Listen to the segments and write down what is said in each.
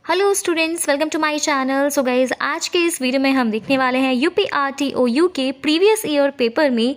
Hello students, welcome to my channel. So guys, आज के इस वीडियो में हम देखने वाले हैं UPRTOU के प्रीवियस ईयर पेपर में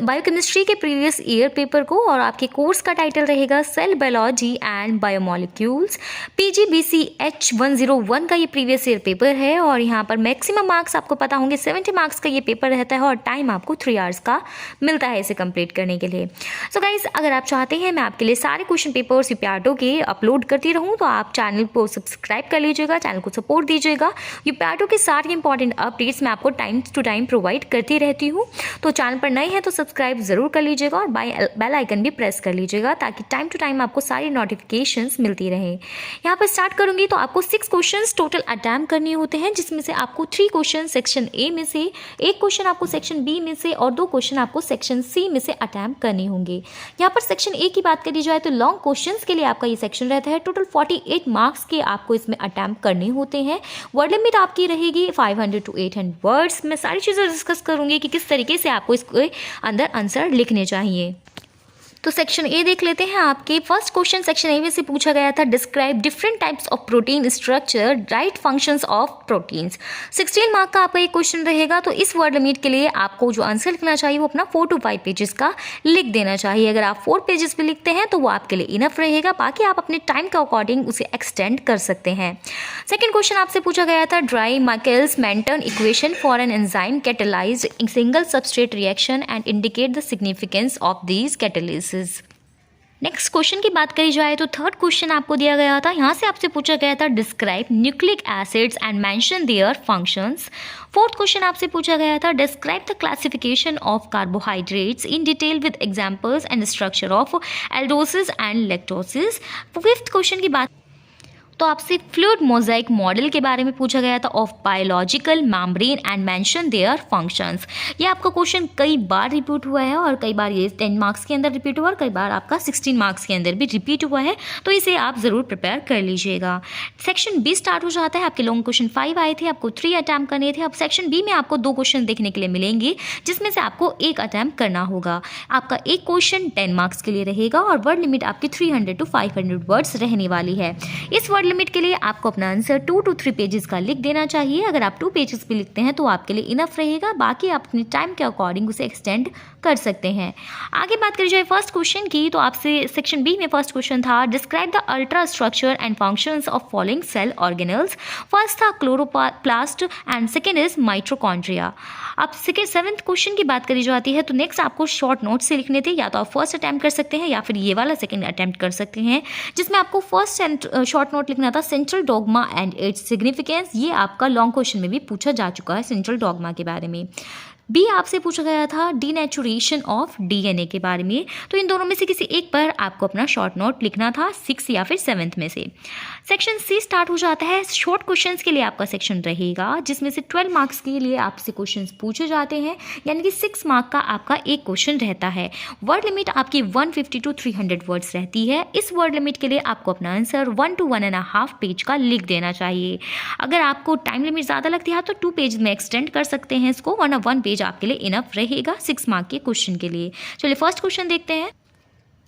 बायोकेमिस्ट्री के प्रीवियस ईयर पेपर को, और आपके कोर्स का टाइटल रहेगा cell biology and biomolecules. PGBCH 101 का ये प्रीवियस ईयर पेपर है और यहाँ पर मैक्सिमम मार्क्स आपको पता होंगे 70 मार्क्स का ये पेपर रहता है और टाइम आपको 3 आवर्स का मिलता है इसे कंप्लीट करने के लिए। सो गाइज, अगर आप चाहते हैं मैं आपके लिए सारे क्वेश्चन पेपर्स UPRTO के अपलोड करती रहूँ तो आप चैनल को सब्सक्राइब कर लीजिएगा, चैनल को सपोर्ट दीजिएगा। UPRTO के सारे इंपॉर्टेंट अपडेट्स मैं आपको टाइम टू टाइम प्रोवाइड करती रहती हूँ। तो चैनल पर नए हैं तो सब्सक्राइब जरूर कर लीजिएगा और बेल आइकन भी प्रेस कर लीजिएगा ताकि टाइम टू टाइम आपको सारी नोटिफिकेशंस मिलती रहे। यहाँ पर स्टार्ट करूंगी तो आपको 6 क्वेश्चंस टोटल अटेम्प्ट करने होते हैं, जिसमें से आपको 3 क्वेश्चन सेक्शन ए में से, 1 क्वेश्चन आपको सेक्शन बी में से और 2 क्वेश्चन आपको सेक्शन सी में से अटेम्प्ट करने होंगे। यहाँ पर सेक्शन ए की बात करी जाए तो लॉन्ग क्वेश्चन के लिए आपका ये सेक्शन रहता है। टोटल 48 मार्क्स के आपको इसमें अटेम्प्ट करने होते हैं। वर्ड लिमिट आपकी रहेगी 500 to 800 वर्ड्स। मैं सारी चीज़ें डिस्कस करूंगी कि किस तरीके से आपको इसके अंदर आंसर लिखने चाहिए। तो सेक्शन ए देख लेते हैं। आपके फर्स्ट क्वेश्चन सेक्शन ए में से पूछा गया था, describe different types of protein structure, right functions of proteins. 16 mark का आपका एक क्वेश्चन रहेगा। तो इस वर्ड लिमिट के लिए आपको जो आंसर लिखना चाहिए वो अपना 4 to 5 पेजेस का लिख देना चाहिए। अगर आप 4 पेजेस पे लिखते हैं तो वो आपके लिए इनफ रहेगा, बाकी आप अपने टाइम के अकॉर्डिंग उसे एक्सटेंड कर सकते हैं। सेकेंड क्वेश्चन आपसे पूछा गया था, derive Michaelis Menten equation for an enzyme catalysed single substrate reaction and indicate the significance of these catalysis. Next question की बात करी जाए तो थर्ड क्वेश्चन आपको दिया गया था। यहाँ से आपसे पूछा गया था, describe nucleic acids and mention their functions. Fourth question आपसे पूछा गया था, describe the classification of carbohydrates in detail with examples and structure of aldoses and lactoses. Fifth question की बात तो आपसे फ्लूइड मोजाइक मॉडल के बारे में पूछा गया था, of biological membrane and mention their functions. ये आपका क्वेश्चन कई बार रिपीट हुआ है और कई बार ये 10 मार्क्स के अंदर रिपीट हुआ और कई बार आपका 16 मार्क्स के अंदर भी रिपीट हुआ है, तो इसे आप ज़रूर प्रिपेयर कर लीजिएगा। सेक्शन बी स्टार्ट हो जाता है। आपके लॉन्ग क्वेश्चन 5 आए थे, आपको 3 अटैम्प्ट करने थे। अब सेक्शन बी में आपको 2 क्वेश्चन देखने के लिए मिलेंगे, जिसमें से आपको 1 अटैम्प्ट करना होगा। आपका एक क्वेश्चन 10 मार्क्स के लिए रहेगा और वर्ड लिमिट आपकी 300 to 500 वर्ड्स रहने वाली है। इस वर्ड लिमिट के लिए आपको अपना आंसर 2 to 3 पेजेस का लिख देना चाहिए। अगर आप 2 पेजेस पे लिखते हैं तो आपके लिए इनफ रहेगा, बाकी आप अपने टाइम के अकॉर्डिंग उसे एक्सटेंड कर सकते हैं। आगे बात करी जाए फर्स्ट क्वेश्चन की, तो आपसे सेक्शन बी में फर्स्ट क्वेश्चन था, describe the ultra structure and functions of following cell organelles. First था chloroplast and second is mitochondria. अब सेवेंथ क्वेश्चन की बात करी जाती है तो नेक्स्ट आपको शॉर्ट नोट से लिखने थे, या तो आप फर्स्ट अटैम्प्ट कर सकते हैं या फिर ये वाला सेकेंड अटैम्प्ट कर सकते हैं, जिसमें आपको फर्स्ट शॉर्ट नोट लिखना था, central dogma and its significance. ये आपका लॉन्ग क्वेश्चन में भी पूछा जा चुका है सेंट्रल डॉग्मा के बारे में। बी आपसे पूछा गया था, डीनेचुरेशन ऑफ DNA के बारे में। तो इन दोनों में से किसी एक पर आपको अपना शॉर्ट नोट लिखना था, 6 या फिर 7th में से। सेक्शन सी स्टार्ट हो जाता है। शॉर्ट क्वेश्चंस के लिए आपका सेक्शन रहेगा, जिसमें से 12 मार्क्स के लिए आपसे क्वेश्चंस पूछे जाते हैं, यानी कि 6 मार्क का आपका एक क्वेश्चन रहता है। वर्ड लिमिट आपकी 150 to 300 वर्ड्स रहती है। इस वर्ड लिमिट के लिए आपको अपना आंसर 1 to 1.5 पेज का लिख देना चाहिए। अगर आपको टाइम लिमिट ज़्यादा लगती है तो 2 पेज में एक्सटेंड कर सकते हैं इसको, वरना 1 पेज आपके लिए इनफ रहेगा 6 मार्क के क्वेश्चन के लिए। चलिए फर्स्ट क्वेश्चन देखते हैं।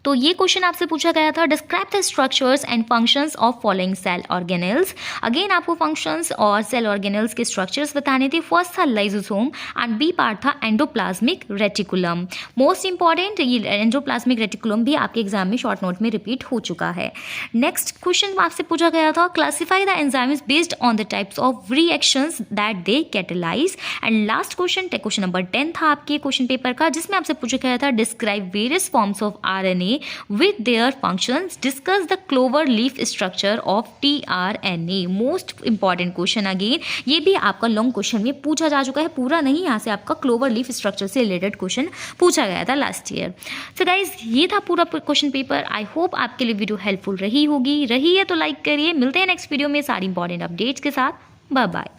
तो ये क्वेश्चन आपसे पूछा गया था, describe the structures and functions of following cell organelles. Again आपको फंक्शंस और सेल ऑर्गेनल्स के स्ट्रक्चर्स बताने थे। फर्स्ट था लाइसोसोम एंड बी पार्ट था एंडोप्लाज्मिक रेटिकुलम। मोस्ट इंपॉर्टेंट, ये एंडोप्लाज्मिक रेटिकुलम भी आपके एग्जाम में शॉर्ट नोट में रिपीट हो चुका है। नेक्स्ट क्वेश्चन आपसे पूछा गया था, classify the enzymes based on the types of reactions that they catalyse. And last question number 10 था आपके क्वेश्चन पेपर का, जिसमें आपसे पूछा गया था, describe various forms of RNA with their functions, discuss the clover leaf structure of tRNA। Most important question again, ये भी आपका लॉन्ग क्वेश्चन में पूछा जा चुका है, पूरा नहीं, यहाँ से आपका क्लोवर लीफ स्ट्रक्चर से रिलेटेड क्वेश्चन पूछा गया था लास्ट ईयर। सो गाइज, ये था पूरा क्वेश्चन पेपर। आई होप आपके लिए वीडियो हेल्पफुल रही होगी। रही है तो लाइक करिए। मिलते हैं नेक्स्ट वीडियो में सारी इंपॉर्टेंट अपडेट्स के साथ। Bye bye.